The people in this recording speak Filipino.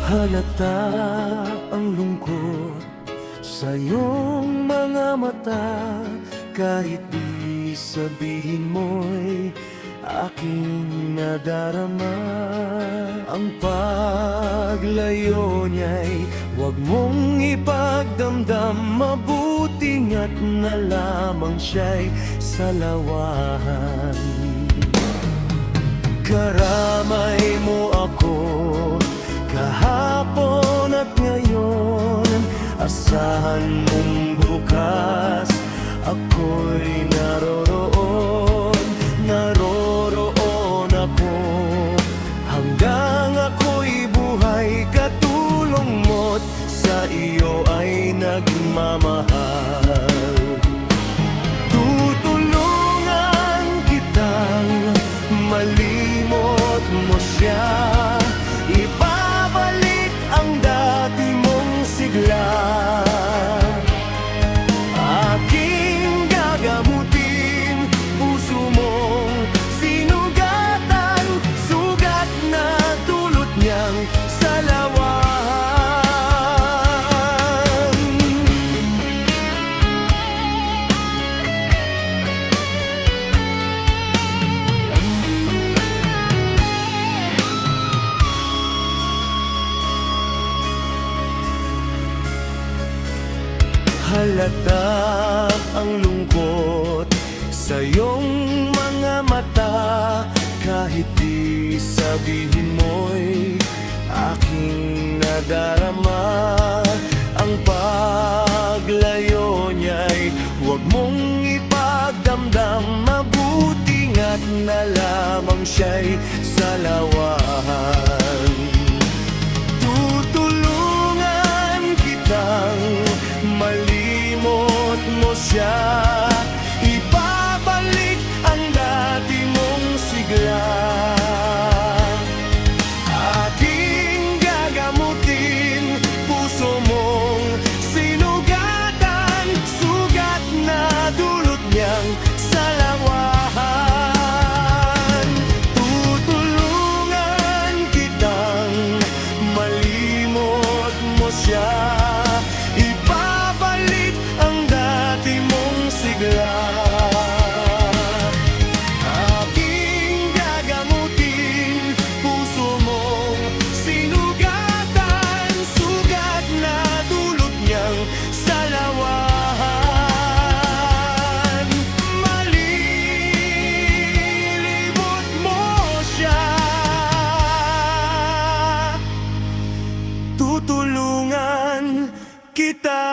Halata ang lungkot sa iyong mga mata, kahit di sabihin mo'y aking nadarama. Ang paglayo niya'y huwag mong ipagdamdam, mabuting at na lamang siya'y salawahan. Karamay mo ako kahapon at ngayon, asahan mong bukas ako'y naroroon. Naroroon ako hanggang ako'y buhay, katulong mo't sa iyo ay nagmamahal. Tutulungan kitang malimot mo siya, ibabalik ang dati mong sigla. Aking gagamutin puso mong sinugatan, sugat na dulot niyang salawan. Halata ang lungkot sa iyong mga mata, kahit di sabihin mo'y aking nadarama. Ang paglayo niya'y huwag mong ipagdamdam, mabuting at na lamang siya'y salawahan. Tutulungan kitang malimot mo siya, ibabalik ang dati mong sigla. Aking gagamutin puso mong sinugatan, sugat na dulot niyang salawahan. Tutulungan kitang malimot mo siya, ibabalik ang dati mong sigla. Aking gagamutin puso mong sinugatan, sugat na dulot niyang salawahan. Malilibot mo siya, tutulungan kita.